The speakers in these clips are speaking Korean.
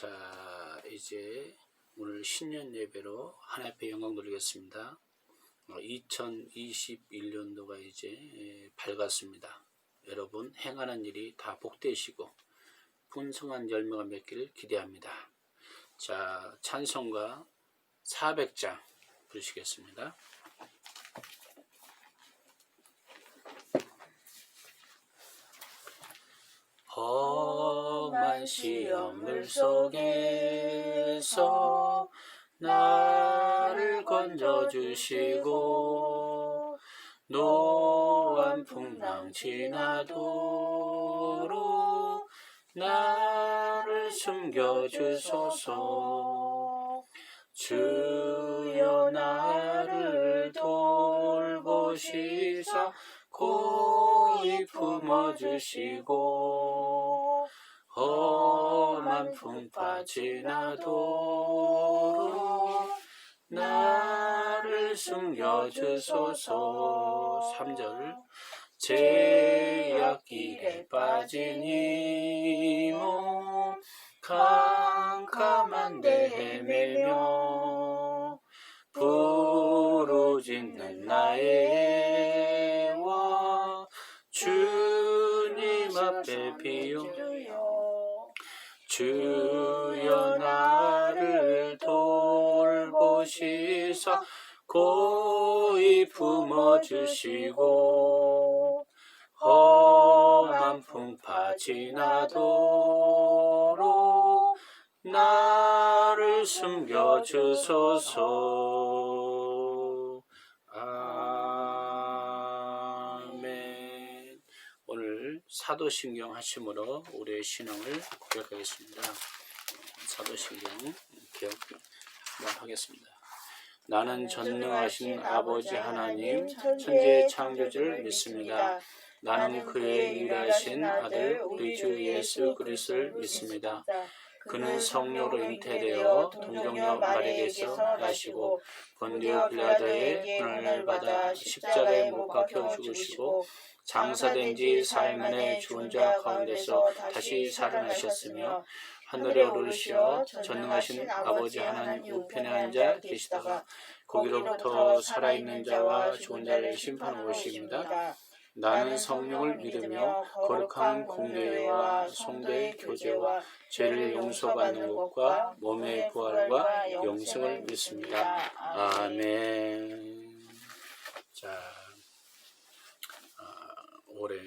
자, 이제 오늘 신년 예배로 하나님 앞에 영광 돌리겠습니다. 2021년도가 이제 밝았습니다. 여러분 행하는 일이 다 복되시고 풍성한 열매가 맺기를 기대합니다. 자, 찬송가 400장 부르시겠습니다. 험한 시험물 속에서 나를 건져주시고 노한 풍랑 지나도록 나를 숨겨주소서. 주여 나를 돌보시사 고이 품어주시고 험한 풍파 지나도록 나를 숨겨주소서. 3절 제약길에 빠진 이 몸 캄캄한 데 헤매며 부르짖는 나의 애와 주님 앞에 비요 주여 나를 돌보시사 고이 품어주시고 험한 풍파 지나도록 나를 숨겨주소서. 아멘. 오늘 사도신경 하심으로 우리의 신앙을 고백하겠습니다. 사도신경 기억 한번 하겠습니다. 나는 전능하신 아버지 하나님 천지의 창조주를 믿습니다. 나는 그의 유일하신 아들 우리 주 예수 그리스도를 믿습니다. 그는 성령으로 잉태되어 동정녀 마리아에게서 나시고 본디오 빌라도의 고난을 받아 십자가에 못 박혀 죽으시고 장사된 지 사흘 만에 죽은 자 가운데서 다시 살아나셨으며 하늘에 오르시어 전능하신 아버지 하나님 우편에 앉아 계시다가 거기로부터 살아있는 자와 죽은 자를 심판하러 오십니다. 나는 성령을 믿으며 거룩한 공회와 성도의 교제와 죄를 용서받는 것과 몸의 부활과 영생을 믿습니다. 아멘. 자, 올해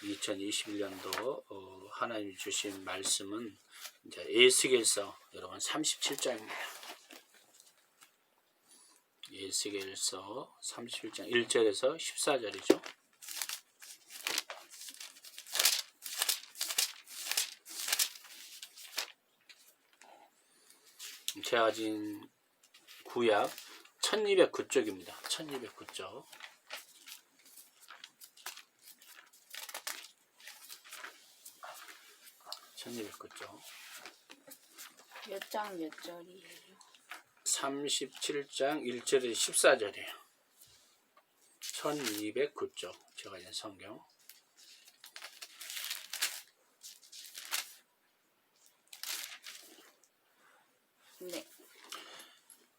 2021년도 하나님이 주신 말씀은 이제 에스겔서 여러분 37장입니다. 에스겔서 37장 1절에서 14절이죠. 제가 가진 구약 1209쪽입니다. 1209쪽. 몇 장 몇 절이에요? 37장 1절에서 14절이에요. 1209쪽 제가 가진 성경. 네.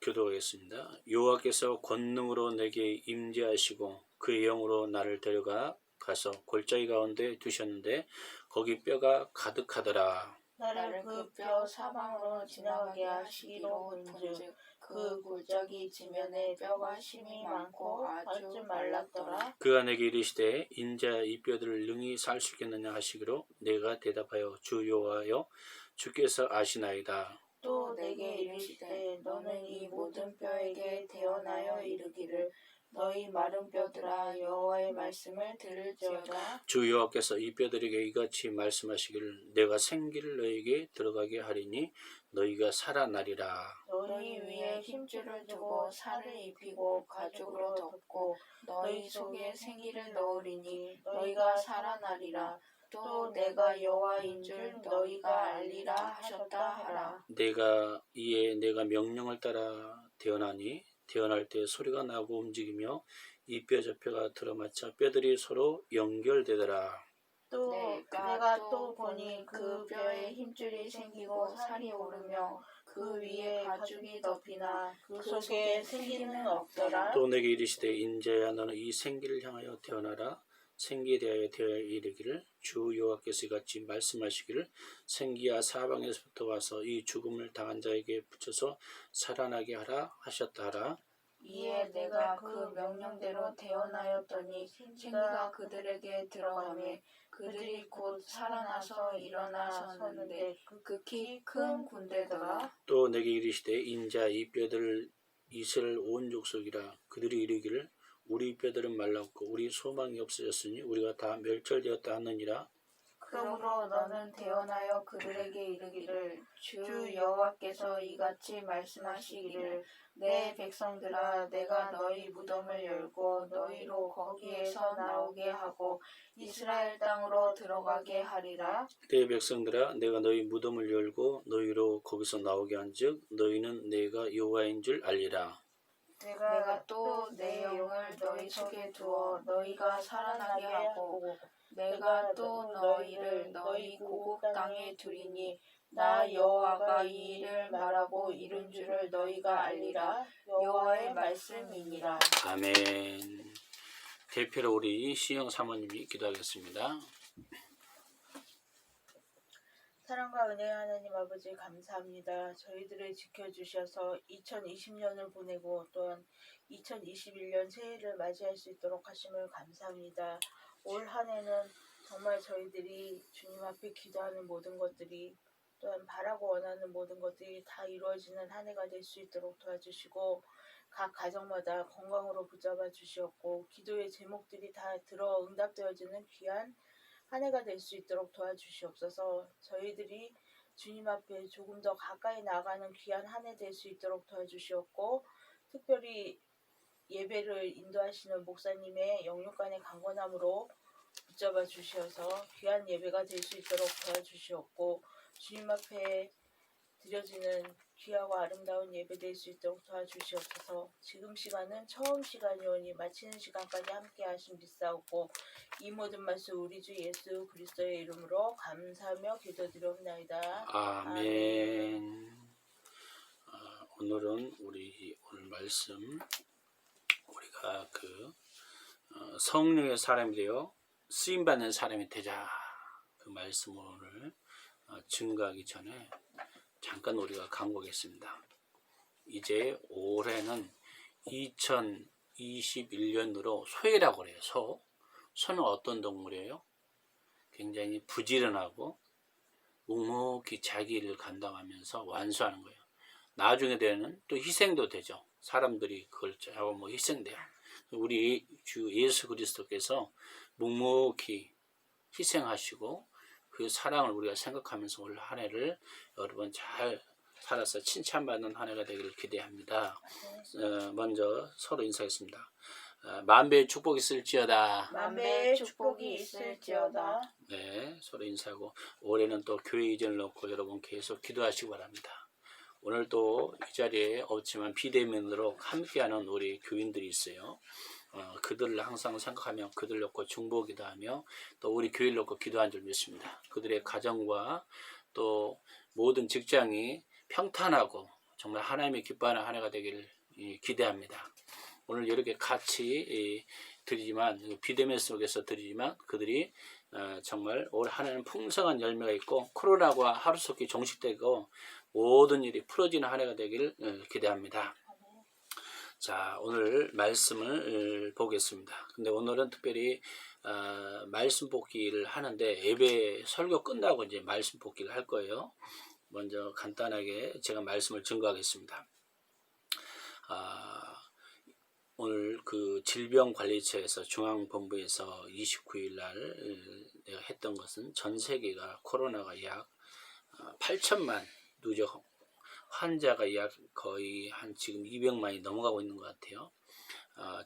교도하겠습니다. 여호와께서 권능으로 내게 임재하시고 그의 영으로 나를 데려가 가서 골짜기 가운데 두셨는데 거기 뼈가 가득하더라. 나를 그 뼈 사방으로 지나가게 하시기로 본즉 그 골짜기 지면에 뼈가 심이 많고 아주 말랐더라. 그가 내게 이르시되 인자 이 뼈들을 능히 살 수 있겠느냐 하시기로 내가 대답하여 주 여호와여 주께서 아시나이다. 또 내게 이르시되 너는 이 모든 뼈에게 대언하여 이르기를 너희 마른 뼈들아 여호와의 말씀을 들을지어다. 주 여호와께서 이 뼈들에게 이같이 말씀하시기를 내가 생기를 너희에게 들어가게 하리니 너희가 살아나리라. 너희 위에 힘줄을 두고 살을 입히고 가죽으로 덮고 너희 속에 생기를 넣으리니 너희가 살아나리라. 또 내가 여호와인 줄 너희가 알리라 하셨다 하라. 내가 명령을 따라 대언하니 태어날 때 소리가 나고 움직이며 이 뼈 저 뼈가 들어맞자 뼈들이 서로 연결되더라. 또 내가 또 보니 그 뼈에 힘줄이 생기고 살이 오르며 그 위에 가죽이 덮이나 그 속에 생기는 없더라. 또 내게 이르시되 인자야 너는 이 생기를 향하여 태어나라. 생기에 대하여 되어 이르기를 주 여호와께서 이같이 말씀하시기를 생기야 사방에서부터 와서 이 죽음을 당한 자에게 붙여서 살아나게 하라 하셨다 하라. 이에 내가 그 명령대로 태어나였더니 생기가 그들에게 들어가매 그들이 곧 살아나서 일어나 섰는데 극히 큰 군대더라. 또 내게 이르시되 인자 이 뼈들 이스라엘 온 족속이라. 그들이 이르기를 우리 뼈들은 말랐고 우리 소망이 없어졌으니 우리가 다 멸절되었다 하느니라. 그러므로 너는 태어나여 그들에게 이르기를 주 여호와께서 이같이 말씀하시기를 내 백성들아 내가 너희 무덤을 열고 너희로 거기에서 나오게 하고 이스라엘 땅으로 들어가게 하리라. 내 백성들아 내가 너희 무덤을 열고 너희로 거기서 나오게 한즉 너희는 내가 여호와인 줄 알리라. 내가 또 내 영을 너희 속에 두어 너희가 살아나게 하고 내가 또 너희를 너희 고국 땅에 두리니 나 여호와가 이 일을 말하고 이룬 줄을 너희가 알리라. 여호와의 말씀이니라. 아멘. 대표로 우리 시영 사모님이 기도하겠습니다. 사랑과 은혜의 하나님 아버지 감사합니다. 저희들을 지켜주셔서 2020년을 보내고 또한 2021년 새해를 맞이할 수 있도록 하심을 감사합니다. 올 한 해는 정말 저희들이 주님 앞에 기도하는 모든 것들이 또한 바라고 원하는 모든 것들이 다 이루어지는 한 해가 될 수 있도록 도와주시고 각 가정마다 건강으로 붙잡아 주시었고 기도의 제목들이 다 들어 응답되어지는 귀한 한 해가 될 수 있도록 도와주시옵소서. 저희들이 주님 앞에 조금 더 가까이 나가는 귀한 한 해 될 수 있도록 도와주시옵고 특별히 예배를 인도하시는 목사님의 영육간의 강건함으로 붙잡아 주시어서 귀한 예배가 될 수 있도록 도와주시옵고 주님 앞에 드려지는 귀하고 아름다운 예배 될 수 있도록 도와주시옵소서. 지금 시간은 처음 시간이오니 마치는 시간까지 함께 하신 비싸옵고 이 모든 말씀 우리 주 예수 그리스도의 이름으로 감사하며 기도드리옵나이다. 아멘. 오늘은 우리 오늘 말씀 우리가 성령의 사람이 되어 쓰임받는 사람이 되자 그 말씀을 오늘 증거하기 전에 잠깐 우리가 간구하겠습니다. 이제 올해는 2021년으로 소이라고 그래요. 소는 어떤 동물이에요? 굉장히 부지런하고 묵묵히 자기 일을 감당하면서 완수하는 거예요. 나중에 되는 또 희생도 되죠. 사람들이 그걸 하고 희생돼요. 우리 주 예수 그리스도께서 묵묵히 희생하시고 그 사랑을 우리가 생각하면서 올 한 해를 여러분 잘 살아서 칭찬받는 한 해가 되기를 기대합니다. 먼저 서로 인사하겠습니다. 만배의 축복이 있을지어다. 만배의 축복이 있을지어다. 네, 서로 인사하고 올해는 또 교회 이전을 놓고 여러분 계속 기도하시기 바랍니다. 오늘 또 이 자리에 없지만 비대면으로 함께하는 우리 교인들이 있어요. 그들을 항상 생각하며 그들 놓고 중보기도하며 또 우리 교회를 놓고 기도한 줄 믿습니다. 그들의 가정과 또 모든 직장이 평탄하고 정말 하나님의 기뻐하는 한 해가 되기를 기대합니다. 오늘 이렇게 같이 드리지만 비대면 속에서 드리지만 그들이 정말 올 한 해는 풍성한 열매가 있고 코로나가 하루속히 종식되고 모든 일이 풀어지는 한 해가 되기를 기대합니다. 자, 오늘 말씀을 보겠습니다. 근데 오늘은 특별히 말씀 뽑기를 하는데 예배 설교 끝나고 이제 말씀 뽑기를 할 거예요. 먼저 간단하게 제가 말씀을 증거하겠습니다. 오늘 그 질병관리처에서 중앙본부에서 29일 날 내가 했던 것은 전 세계가 코로나가 약 8천만 누적 환자가 약 거의 한 지금 200만이 넘어가고 있는 것 같아요.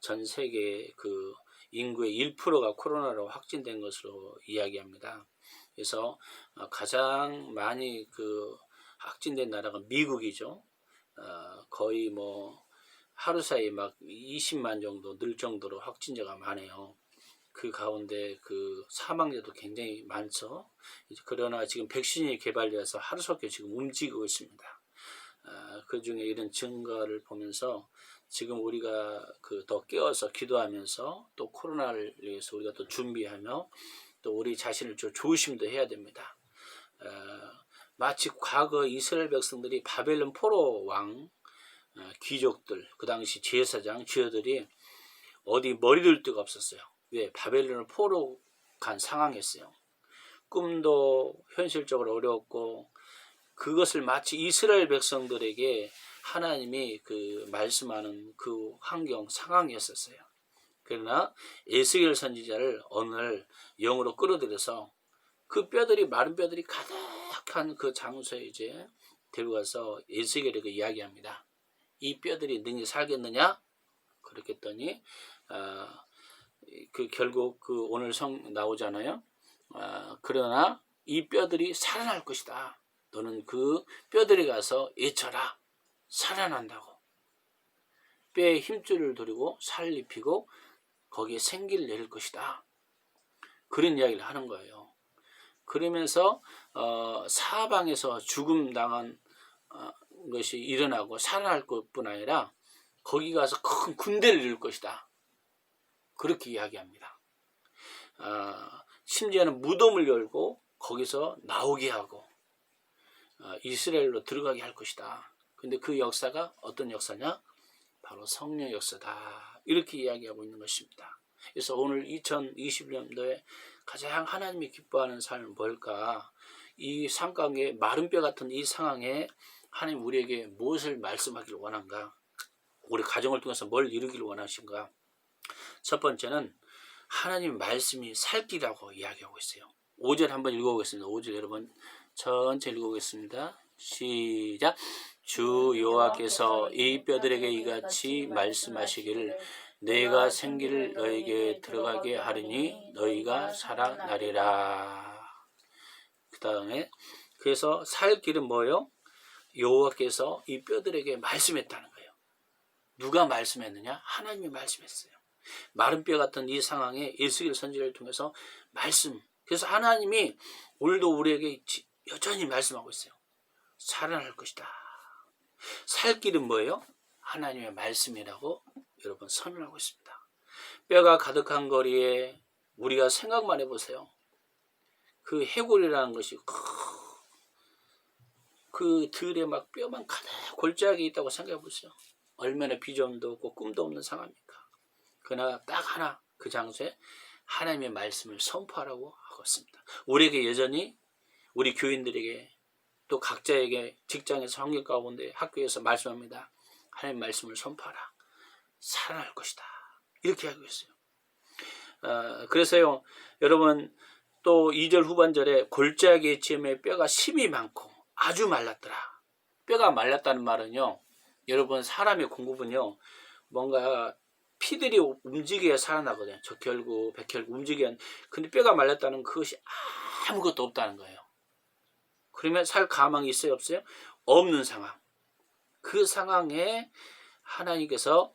전 세계 그 인구의 1%가 코로나로 확진된 것으로 이야기합니다. 그래서 가장 많이 그 확진된 나라가 미국이죠. 거의 하루 사이에 막 20만 정도 늘 정도로 확진자가 많아요. 그 가운데 그 사망자도 굉장히 많죠. 그러나 지금 백신이 개발되어서 하루속히 지금 움직이고 있습니다. 그 중에 이런 증거를 보면서 지금 우리가 그 더 깨어서 기도하면서 또 코로나를 위해서 우리가 또 준비하며 또 우리 자신을 좀 조심도 해야 됩니다. 마치 과거 이스라엘 백성들이 바벨론 포로 왕 귀족들, 그 당시 제사장 쥐어들이 어디 머리 둘 데가 없었어요. 왜? 바벨론을 포로 간 상황이었어요. 꿈도 현실적으로 어려웠고 그것을 마치 이스라엘 백성들에게 하나님이 그 말씀하는 그 환경 상황이었었어요. 그러나 에스겔 선지자를 어느 날 영으로 끌어들여서 그 뼈들이 마른 뼈들이 가득한 그 장소에 이제 데리고 가서 에스겔에게 이야기합니다. 이 뼈들이 능히 살겠느냐? 그렇게 했더니 그 결국 그 오늘 성 나오잖아요. 그러나 이 뼈들이 살아날 것이다. 너는 그 뼈들이 가서 외쳐라. 살아난다고. 뼈에 힘줄을 두르고 살을 입히고 거기에 생기를 내릴 것이다. 그런 이야기를 하는 거예요. 그러면서 사방에서 죽음 당한 것이 일어나고 살아날 것뿐 아니라 거기 가서 큰 군대를 이룰 것이다. 그렇게 이야기합니다. 심지어는 무덤을 열고 거기서 나오게 하고 이스라엘로 들어가게 할 것이다. 근데 그 역사가 어떤 역사냐? 바로 성령 역사다. 이렇게 이야기하고 있는 것입니다. 그래서 오늘 2021년도에 가장 하나님이 기뻐하는 삶은 뭘까? 이 상황에 마른 뼈 같은 이 상황에 하나님 우리에게 무엇을 말씀하기를 원한가? 우리 가정을 통해서 뭘 이루기를 원하신가? 첫 번째는 하나님 말씀이 살기라고 이야기하고 있어요. 5절 한번 읽어보겠습니다. 5절 여러분 천천히 읽어보겠습니다. 시작. 주 여호와께서 이 뼈들에게 이같이 말씀하시기를 내가 생기를 너에게 들어가게 하리니 너희가 살아나리라. 그 다음에 그래서 살 길은 뭐예요? 여호와께서 이 뼈들에게 말씀했다는 거예요. 누가 말씀했느냐? 하나님이 말씀했어요. 마른 뼈 같은 이 상황에 에스겔 선지자를 통해서 말씀. 그래서 하나님이 오늘도 우리에게 여전히 말씀하고 있어요. 살아날 것이다. 살 길은 뭐예요? 하나님의 말씀이라고 여러분 선언하고 있습니다. 뼈가 가득한 거리에 우리가 생각만 해보세요. 그 해골이라는 것이 그 들에 막 뼈만 가득 골짜기에 있다고 생각해 보세요. 얼마나 비전도 없고 꿈도 없는 상황입니까? 그러나 딱 하나 그 장소에 하나님의 말씀을 선포하라고 하고 있습니다. 우리에게 여전히 우리 교인들에게 또 각자에게 직장에서 환경 가운데 학교에서 말씀합니다. 하나님 말씀을 선포하라. 살아날 것이다. 이렇게 하고 있어요. 그래서요 여러분 또 2절 후반절에 골짜기의 쯤에 뼈가 심이 많고 아주 말랐더라. 뼈가 말랐다는 말은요 여러분 사람의 공급은요 뭔가 피들이 움직여야 살아나거든요. 적혈구, 백혈구 움직여야. 근데 뼈가 말랐다는 그것이 아무것도 없다는 거예요. 그러면 살 가망이 있어요? 없어요? 없는 상황. 그 상황에 하나님께서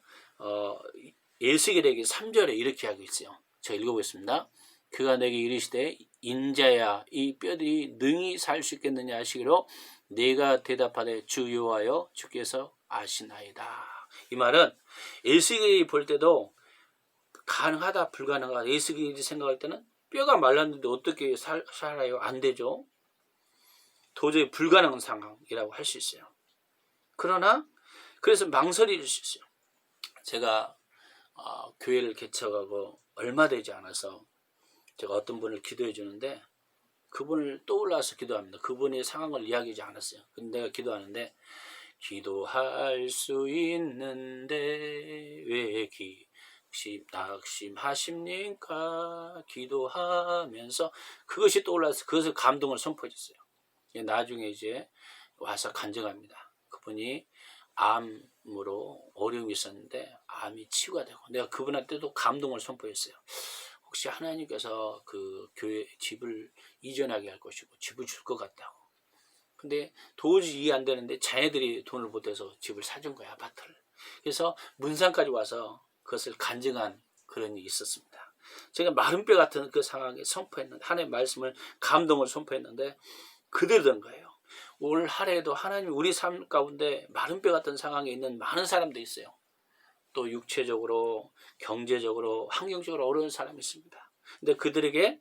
에스겔에게 3절에 이렇게 하고 있어요. 제가 읽어보겠습니다. 그가 내게 이르시되 인자야 이 뼈들이 능히 살 수 있겠느냐 하시기로 내가 대답하되 주 여호와여 주께서 아시나이다. 이 말은 에스겔이 볼 때도 가능하다 불가능하다 에스겔이 생각할 때는 뼈가 말랐는데 어떻게 살아요? 안 되죠. 도저히 불가능한 상황이라고 할 수 있어요. 그러나 그래서 망설일 수 있어요. 제가 교회를 개척하고 얼마 되지 않아서 제가 어떤 분을 기도해 주는데 그분을 떠올라서 기도합니다. 그분의 상황을 이야기하지 않았어요. 근데 내가 기도하는데 기도할 수 있는데 왜 낙심하십니까? 기도하면서 그것이 떠올라서 그것을 감동을 선포해 줬어요. 나중에 이제 와서 간증합니다. 그분이 암으로 어려움이 있었는데 암이 치유가 되고 내가 그분한테도 감동을 선포했어요. 혹시 하나님께서 그 교회 집을 이전하게 할 것이고 집을 줄 것 같다고. 근데 도저히 이해 안 되는데 자녀들이 돈을 보태서 집을 사준 거야, 아파트를. 그래서 문산까지 와서 그것을 간증한 그런 일이 있었습니다. 제가 마른 뼈 같은 그 상황에 선포했는데, 하나님의 말씀을, 감동을 선포했는데 그대로 된 거예요. 올 한 해에도 하나님이 우리 삶 가운데 마른 뼈 같은 상황에 있는 많은 사람도 있어요. 또 육체적으로, 경제적으로, 환경적으로 어려운 사람이 있습니다. 근데 그들에게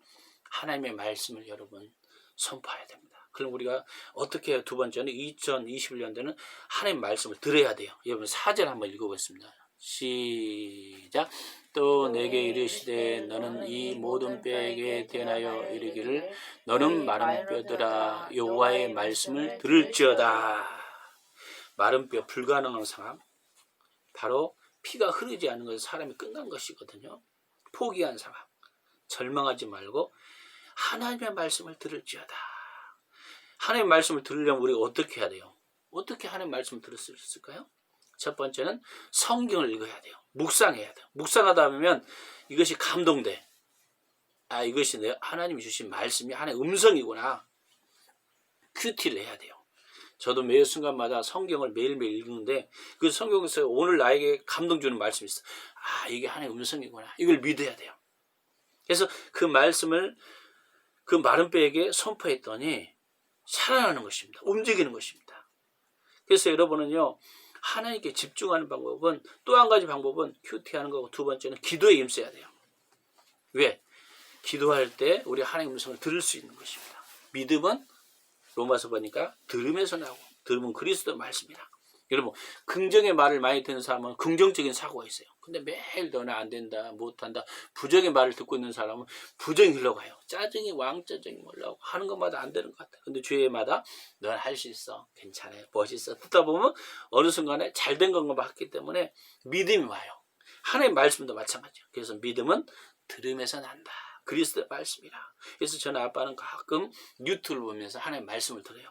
하나님의 말씀을 여러분 선포해야 됩니다. 그럼 우리가 어떻게 해요? 두 번째는 2021년도에는 하나님의 말씀을 들어야 돼요. 여러분 4절 한번 읽어보겠습니다. 시작. 또 내게 이르시되 너는 이 모든 뼈에게 대하여 이르기를 너는 마른 뼈들아 여호와의 말씀을 들을지어다. 마른 뼈, 불가능한 상황, 바로 피가 흐르지 않는 것은 사람이 끝난 것이거든요. 포기한 상황, 절망하지 말고 하나님의 말씀을 들을지어다. 하나님의 말씀을 들으려면 우리가 어떻게 해야 돼요? 어떻게 하나님의 말씀을 들을 수 있을까요? 첫 번째는 성경을 읽어야 돼요. 묵상해야 돼요. 묵상하다 보면 이것이 감동돼. 아, 이것이 하나님이 주신 말씀이 하나님의 음성이구나. 큐티를 해야 돼요. 저도 매 순간마다 성경을 매일매일 읽는데 그 성경에서 오늘 나에게 감동 주는 말씀이 있어. 아, 이게 하나님의 음성이구나. 이걸 믿어야 돼요. 그래서 그 말씀을 그 마른 뼈에게 선포했더니 살아나는 것입니다. 움직이는 것입니다. 그래서 여러분은요, 하나님께 집중하는 방법은, 또 한 가지 방법은 큐티하는 거고, 두 번째는 기도에 힘써야 돼요. 왜? 기도할 때 우리 하나님의 음성을 들을 수 있는 것입니다. 믿음은 로마서 보니까 들음에서 나오고, 들음은 그리스도 말씀이라. 여러분, 긍정의 말을 많이 듣는 사람은 긍정적인 사고가 있어요. 근데 매일 너는 안 된다, 못한다, 부정의 말을 듣고 있는 사람은 부정이 흘러가요. 짜증이 왕짜증이 올라오고 하는 것마다 안 되는 것 같아. 근데 주의마다 넌 할 수 있어, 괜찮아, 멋있어. 듣다 보면 어느 순간에 잘된 것만 봤기 때문에 믿음이 와요. 하나님의 말씀도 마찬가지예요. 그래서 믿음은 들음에서 난다. 그리스도의 말씀이라. 그래서 저는 아빠는 가끔 유튜브를 보면서 하나님의 말씀을 들어요.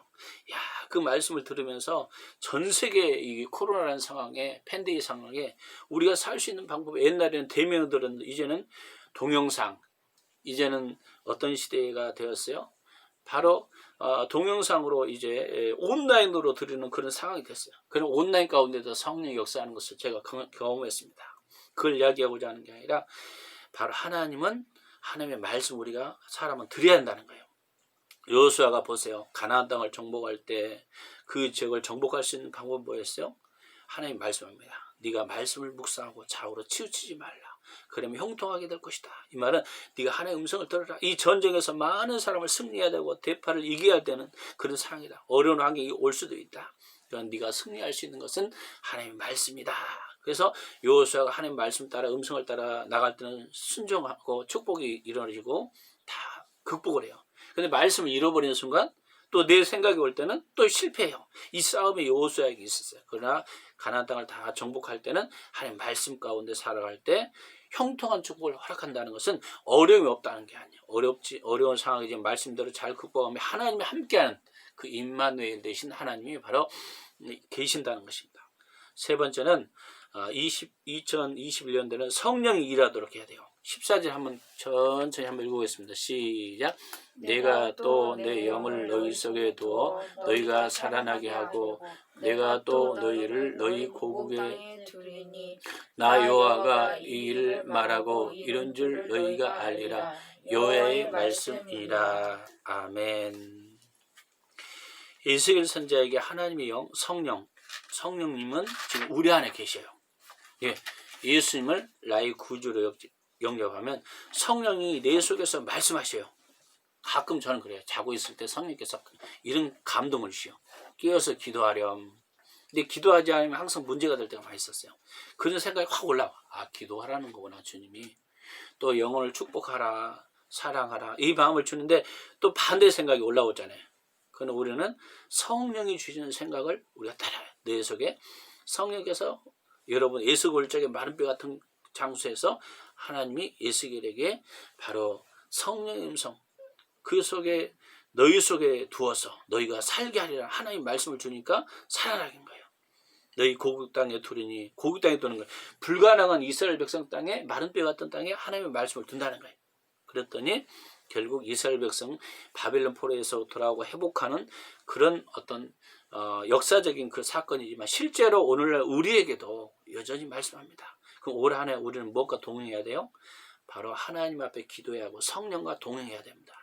야, 그 말씀을 들으면서 전 세계 이 코로나라는 상황에, 팬데믹 상황에 우리가 살 수 있는 방법, 옛날에는 대면으로 들었는데 이제는 동영상, 이제는 어떤 시대가 되었어요? 바로 동영상으로 이제 온라인으로 들으는 그런 상황이 됐어요. 그런 온라인 가운데서 성령이 역사하는 것을 제가 경험했습니다. 그걸 이야기하고자 하는 게 아니라 바로 하나님은 하나님의 말씀 우리가 사람은 드려야 한다는 거예요. 여호수아가 보세요. 가나안 땅을 정복할 때 그 지역을 정복할 수 있는 방법은 뭐였어요? 하나님 말씀입니다. 네가 말씀을 묵상하고 좌우로 치우치지 말라. 그러면 형통하게 될 것이다. 이 말은 네가 하나님의 음성을 들어라. 이 전쟁에서 많은 사람을 승리해야 되고 대파를 이겨야 되는 그런 상황이다. 어려운 환경이 올 수도 있다. 그러나 네가 승리할 수 있는 것은 하나님의 말씀이다. 그래서 여호수아가 하나님 말씀 따라 음성을 따라 나갈 때는 순종하고 축복이 이루어지고 다 극복을 해요. 근데 말씀을 잃어버리는 순간 또 내 생각이 올 때는 또 실패해요. 이 싸움이 여호수아에게 있었어요. 그러나 가나안 땅을 다 정복할 때는 하나님 말씀 가운데 살아갈 때 형통한 축복을 허락한다는 것은 어려움이 없다는 게 아니에요. 어려운 상황이지만 말씀대로 잘 극복하며 하나님이 함께하는 그 임마누엘 되신 하나님이 바로 계신다는 것입니다. 세 번째는 2021년도에는 성령이 일하도록 해야 돼요. 14절 한번 천천히 한번 읽어보겠습니다. 시작. 내가 또 내 영을 너희 속에 두어 너희가 살아나게 하고 내가 또 너희를 너희 고국에 두리니 나 여호와가 이 일을 말하고 이런 줄 너희가 알리라. 여호와의 말씀이라. 아멘. 에스겔 선지자에게 하나님의 영, 성령님은 지금 우리 안에 계셔요. 예, 예수님을 나의 구주로 영접하면 성령이 내 속에서 말씀하셔요. 가끔 저는 그래요. 자고 있을 때 성령께서 이런 감동을 주셔요. 깨어서 기도하렴. 근데 기도하지 않으면 항상 문제가 될 때가 많이 있었어요. 그런 생각이 확 올라와. 아, 기도하라는 거구나, 주님이. 또 영혼을 축복하라, 사랑하라, 이 마음을 주는데 또 반대 생각이 올라오잖아요. 그러나 우리는 성령이 주시는 생각을 우리가 따라요. 내 속에 성령께서 여러분 에스겔적인 마른 뼈 같은 장소에서 하나님이 에스겔에게 바로 성령의 음성, 그 속에 너희 속에 두어서 너희가 살게 하리라 하나님 말씀을 주니까 살아나긴 거예요. 너희 고국 땅에 두리니, 고국 땅에 두는 거예요. 불가능한 이스라엘 백성 땅에, 마른 뼈 같은 땅에 하나님의 말씀을 둔다는 거예요. 그랬더니 결국 이스라엘 백성 바벨론 포로에서 돌아오고 회복하는 그런 어떤 역사적인 그 사건이지만 실제로 오늘날 우리에게도 여전히 말씀합니다. 그럼 올 한 해 우리는 무엇과 동행해야 돼요? 바로 하나님 앞에 기도해야 하고 성령과 동행해야 됩니다.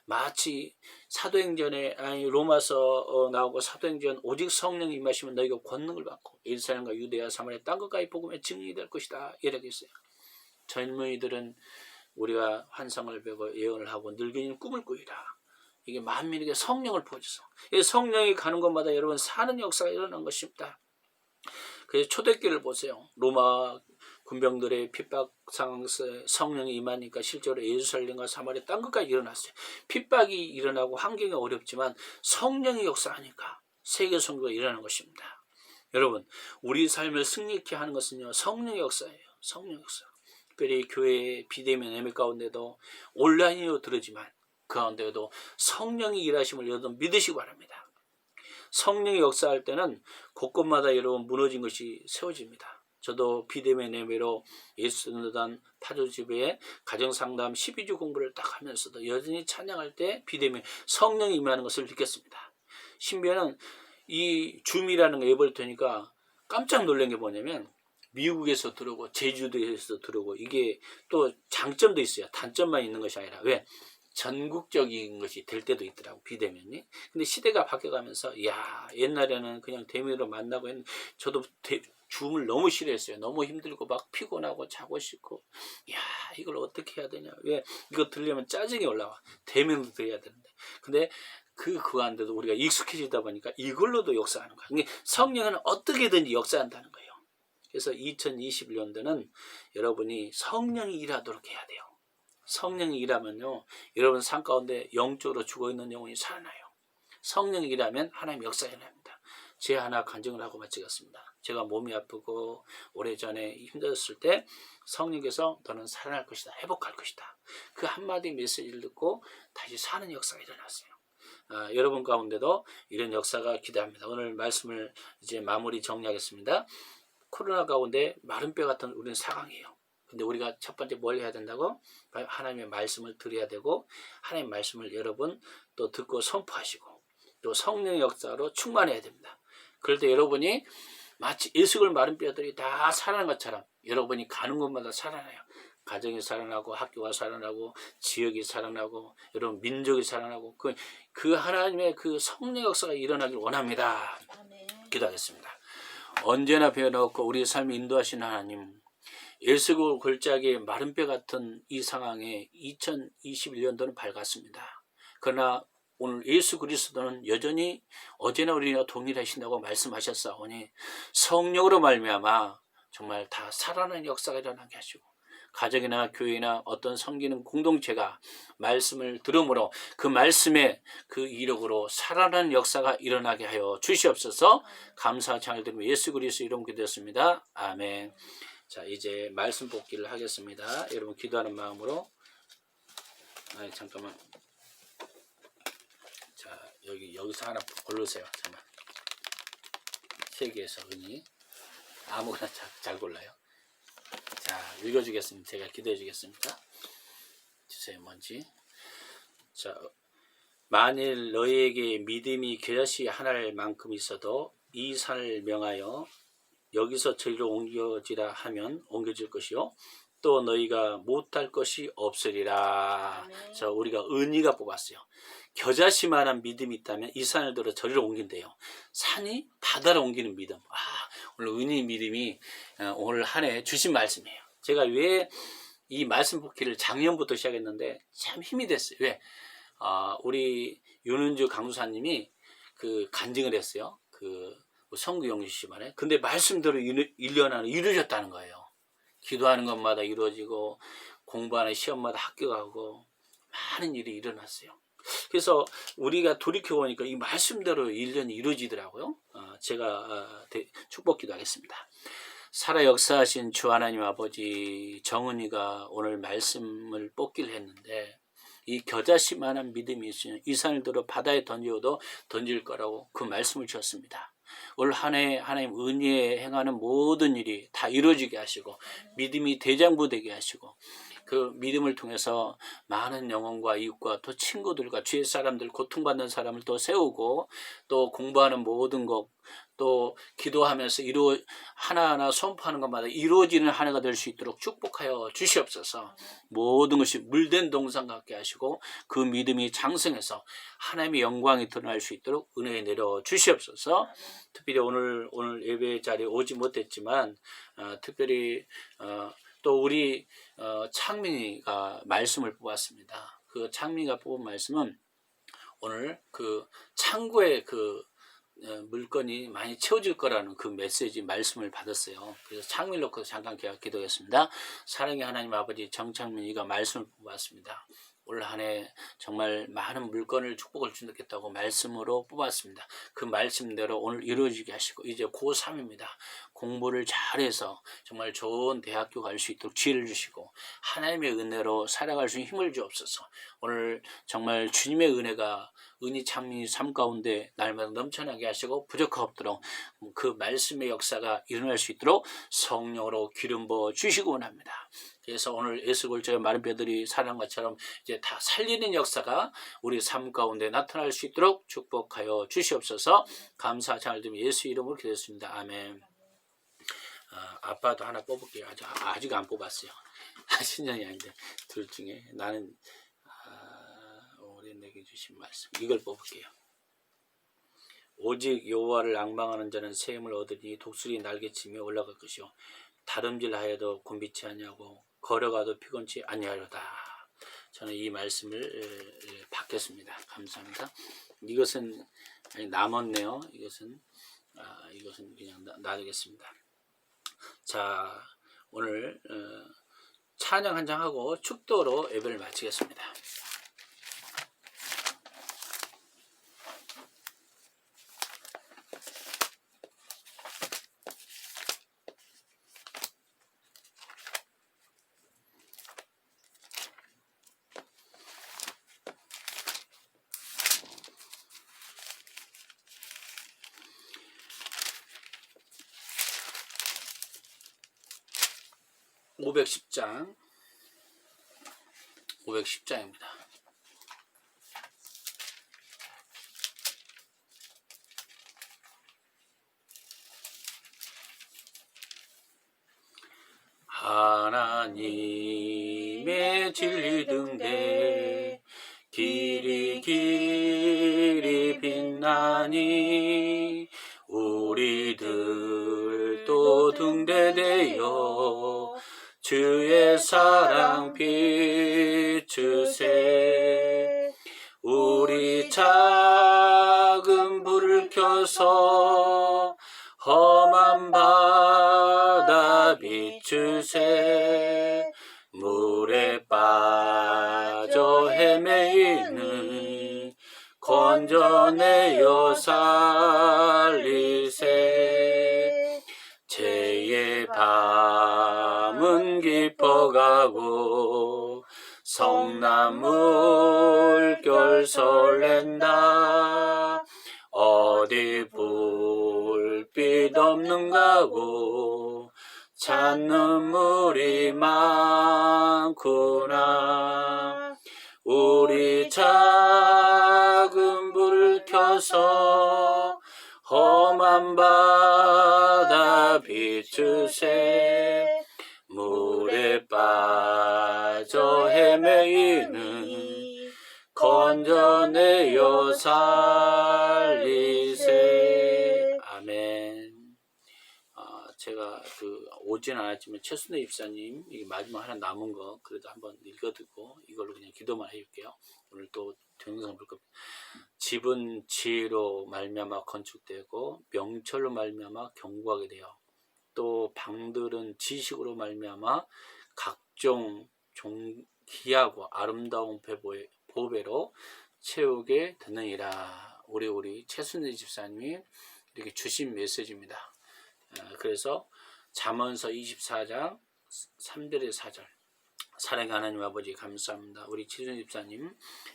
마치 사도행전에 로마서 나오고 사도행전 오직 성령이 임하시면 너희가 권능을 받고 예루살렘과 유대야 사마리아 땅 끝까지 복음의 증인이 될 것이다 이렇게 했어요. 젊은이들은 우리가 환상을 보고 예언을 하고 늙은이는 꿈을 꾸리라. 이게 만민에게 성령을 부어줘서 성령이 가는 곳마다 여러분 사는 역사가 일어난 것입니다. 그래서 초대교회를 보세요. 로마 군병들의 핍박 상황에서 성령이 임하니까 실제로 예루살렘과 사마리아 땅 끝까지 일어났어요. 핍박이 일어나고 환경이 어렵지만 성령이 역사하니까 세계 선교가 일어난 것입니다. 여러분 우리 삶을 승리케 하는 것은요 성령의 역사예요. 성령 역사. 특별히 교회의 비대면 예배 가운데도 온라인으로 들으지만 그 가운데도 성령이 일하심을 여러분 믿으시기 바랍니다. 성령이 역사할 때는 곳곳마다 여러분 무너진 것이 세워집니다. 저도 비대면 예배로 예수단단 파주집에 가정상담 12주 공부를 딱 하면서도 여전히 찬양할 때 비대면 성령이 임하는 것을 느꼈습니다. 신비는 이 줌이라는 거 예배를 드니까 깜짝 놀란 게 뭐냐면 미국에서 들어오고 제주도에서 들어오고 이게 또 장점도 있어요. 단점만 있는 것이 아니라 왜? 전국적인 것이 될 때도 있더라고 비대면이. 근데 시대가 바뀌어가면서 야 옛날에는 그냥 대면으로 만나고 했는데 저도 줌을 너무 싫어했어요. 너무 힘들고 막 피곤하고 자고 싶고 야 이걸 어떻게 해야 되냐. 왜 이거 들으려면 짜증이 올라와. 대면으로 들어야 되는데. 근데 그안데도 우리가 익숙해지다 보니까 이걸로도 역사하는 거야. 그러니까 성령은 어떻게든지 역사한다는 거예요. 그래서 2021년도는 여러분이 성령이 일하도록 해야 돼요. 성령이 일하면요 여러분 삶 가운데 영적으로 죽어있는 영혼이 살아나요. 성령이 일하면 하나님 역사가 일어납니다. 제 하나 간증을 하고 마치겠습니다. 제가 몸이 아프고 오래전에 힘들었을 때 성령께서 너는 살아날 것이다. 회복할 것이다. 그 한마디 메시지를 듣고 다시 사는 역사가 일어났어요. 여러분 가운데도 이런 역사가 기대합니다. 오늘 말씀을 이제 마무리 정리하겠습니다. 코로나 가운데 마른 뼈 같은 우리는 사강이에요. 근데 우리가 첫 번째 뭘 해야 된다고? 하나님의 말씀을 드려야 되고 하나님의 말씀을 여러분 또 듣고 선포하시고 또 성령의 역사로 충만해야 됩니다. 그럴 때 여러분이 마치 예수를 마른 뼈들이 다 살아난 것처럼 여러분이 가는 곳마다 살아나요. 가정이 살아나고 학교가 살아나고 지역이 살아나고 여러분 민족이 살아나고 그 하나님의 그 성령 역사가 일어나길 원합니다. 아멘. 기도하겠습니다. 언제나 배워놓고 우리 삶을 인도하시는 하나님 예수고 골짜기의 마른 뼈 같은 이 상황에 2021년도는 밝았습니다. 그러나 오늘 예수 그리스도는 여전히 어제나 우리와 동일하신다고 말씀하셨사오니 성령으로 말미암아 정말 다 살아나는 역사가 일어나게 하시고 가정이나 교회나 어떤 섬기는 공동체가 말씀을 들음으로 그 말씀의 그 이력으로 살아나는 역사가 일어나게 하여 주시옵소서. 감사 찬양을 드리며 예수 그리스도 이름 기도했습니다. 아멘. 자 이제 말씀 복기를 하겠습니다. 여러분 기도하는 마음으로 잠깐만 자 여기서 하나 고르세요. 잠깐만 3개에서 은희 아무거나 잘 골라요. 자 읽어주겠습니다. 제가 기도해 주겠습니다. 주세요 뭔지. 자 만일 너희에게 믿음이 겨자씨 하나를 만큼 있어도 이 산을 명하여 여기서 저리로 옮겨지라 하면 옮겨질 것이요 또 너희가 못할 것이 없으리라. 아멘. 자 우리가 은희가 뽑았어요. 겨자씨만한 믿음이 있다면 이 산을 들어 저리로 옮긴대요. 산이 바다로 옮기는 믿음. 오늘 은희 믿음이 오늘 한 해 주신 말씀이에요. 제가 왜 이 말씀 복기를 작년부터 시작했는데 참 힘이 됐어요. 왜? 우리 윤은주 강수사님이 그 간증을 했어요. 그 성구 영주시만에. 근데 말씀대로 1년 안에 이루어졌다는 거예요. 기도하는 것마다 이루어지고 공부하는 시험마다 합격하고 많은 일이 일어났어요. 그래서 우리가 돌이켜보니까 이 말씀대로 1년이 이루어지더라고요. 제가 축복 기도하겠습니다. 살아 역사하신 주 하나님 아버지 정은이가 오늘 말씀을 뽑기를 했는데 이 겨자씨만한 믿음이 있으면 이 산을 들어 바다에 던져도 던질 거라고 그 말씀을 주셨습니다. 올 한 해 하나님 은혜에 행하는 모든 일이 다 이루어지게 하시고 믿음이 대장부 되게 하시고 그 믿음을 통해서 많은 영혼과 이웃과 또 친구들과 주위 사람들, 고통받는 사람을 또 세우고 또 공부하는 모든 것, 또 기도하면서 하나하나 선포하는 것마다 이루어지는 한 해가 될 수 있도록 축복하여 주시옵소서. 모든 것이 물된 동상 같게 하시고 그 믿음이 장성해서 하나님의 영광이 드러날 수 있도록 은혜 내려 주시옵소서. 특별히 오늘 예배 자리에 오지 못했지만 특별히 또 우리 창민이가 말씀을 뽑았습니다. 그 창민이가 뽑은 말씀은 오늘 그 창고에 그 물건이 많이 채워질 거라는 그 메시지 말씀을 받았어요. 그래서 창민을 놓고 잠깐 기도하겠습니다. 사랑의 하나님 아버지, 정창민이가 말씀을 뽑았습니다. 올 한 해 정말 많은 물건을 축복을 주겠다고 말씀으로 뽑았습니다. 그 말씀대로 오늘 이루어지게 하시고 이제 고3입니다. 공부를 잘해서 정말 좋은 대학교 갈 수 있도록 지혜를 주시고 하나님의 은혜로 살아갈 수 있는 힘을 주옵소서. 오늘 정말 주님의 은혜가 은희 창민이 삶 가운데 날마다 넘쳐나게 하시고 부족함 없도록 그 말씀의 역사가 일어날 수 있도록 성령으로 기름 부어 주시고 원합니다. 그래서 오늘 에스골저의 마른 뼈들이 사는 것처럼 이제 다 살리는 역사가 우리 삶 가운데 나타날 수 있도록 축복하여 주시옵소서. 감사 잘 드리며 예수 이름으로 기도했습니다. 아멘. 아빠도 하나 뽑을게요. 아직 안 뽑았어요. 신년이 아닌데 둘 중에 나는 올해 내게 주신 말씀 이걸 뽑을게요. 오직 여호와를 앙망하는 자는 새 힘을 얻으니 독수리 날개치며 올라갈 것이요 다름질하여도 곤비치 아니하고 걸어가도 피곤치 아니하려다. 저는 이 말씀을 받겠습니다. 감사합니다. 이것은 남았네요. 이것은 그냥 놔두겠습니다. 자, 오늘 찬양 한 장 하고 축도로 예배를 마치겠습니다. (510장) 510장입니다. 하나님의 진리 등대 길이 빛나니 우리들도 등대되어 주의 사랑 비추세. 우리 작은 불을 켜서 험한 바다 비추세. 물에 빠져 헤매이는 건져내어 살리세. 죄의 밤은 깊어가고 성나물결 설렌다. 어디 불빛 없는가고 찾는 물이 많구나. 우리 작은 불을 켜서 험한 바다 비추세. 물에 빠져 헤매이는 건져내어 살리세. 아멘. 제가 오진 않았지만 최순애 입사님 이 마지막 하나 남은 거 그래도 한번 읽어듣고 이걸로 그냥 기도만 해줄게요. 오늘 또 동영상 볼 겁니다. 집은 지혜로 말미암아 건축되고 명철로 말미암아 견고하게 되어 또 방들은 지식으로 말미암아 각종 귀하고 아름다운 보배로 채우게 되느니라. 우리 최순희 집사님이 이렇게 주신 메시지입니다. 그래서 잠언서 24장 3절의 4절. 사랑의 하나님 아버지 감사합니다. 우리 최순희 집사님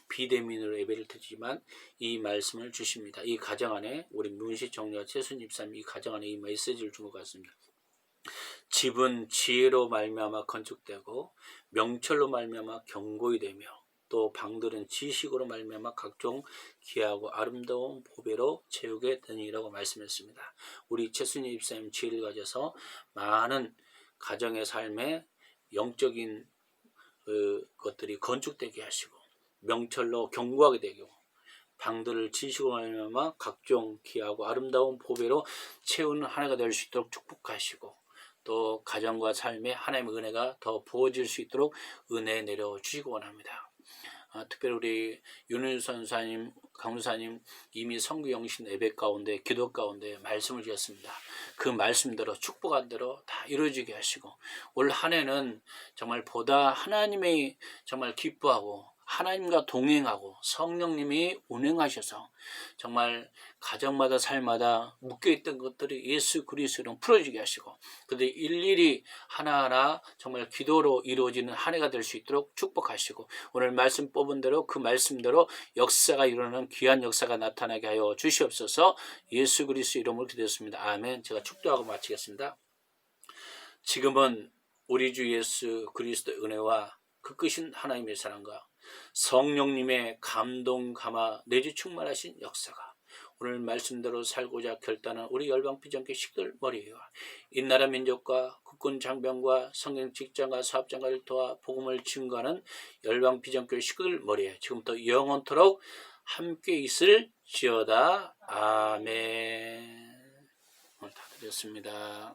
비대면으로 예배를 드리지만 이 말씀을 주십니다. 이 가정 안에 우리 문시청녀 최순희 집사님 이 가정 안에 이 메시지를 준 것 같습니다. 집은 지혜로 말미암아 건축되고 명철로 말미암아 견고히 되며 또 방들은 지식으로 말미암아 각종 귀하고 아름다운 보배로 채우게 되니라고 말씀했습니다. 우리 최순희 집사님 지혜를 가져서 많은 가정의 삶에 영적인 것들이 건축되게 하시고 명철로 견고하게 되고 방들을 지식으로 말미암아 각종 귀하고 아름다운 보배로 채우는 한 해가 될 수 있도록 축복하시고 또 가정과 삶에 하나님의 은혜가 더 부어질 수 있도록 은혜 내려주시기 원합니다. 특별히 우리 윤은주 선사님, 강사님 이미 성교 영신 예배 가운데 기도 가운데 말씀을 주셨습니다. 그 말씀대로 축복한 대로 다 이루어지게 하시고 올 한 해는 정말 보다 하나님의 정말 기뻐하고 하나님과 동행하고 성령님이 운행하셔서 정말 가정마다 삶마다 묶여있던 것들이 예수 그리스도로 풀어지게 하시고 그들이 일일이 하나하나 정말 기도로 이루어지는 한 해가 될 수 있도록 축복하시고 오늘 말씀 뽑은 대로 그 말씀대로 역사가 일어나는 귀한 역사가 나타나게 하여 주시옵소서. 예수 그리스도 이름으로 기도했습니다. 아멘. 제가 축도하고 마치겠습니다. 지금은 우리 주 예수 그리스도의 은혜와 그 크신 하나님의 사랑과 성령님의 감동 감화 내주 충만하신 역사가 오늘 말씀대로 살고자 결단한 우리 열방비전교회 식들 머리와 이 나라 민족과 국군 장병과 성경 직장과 사업장과를 도와 복음을 증거하는 열방비전교회 식들 머리에 지금부터 영원토록 함께 있을지어다. 아멘. 오늘 다 드렸습니다.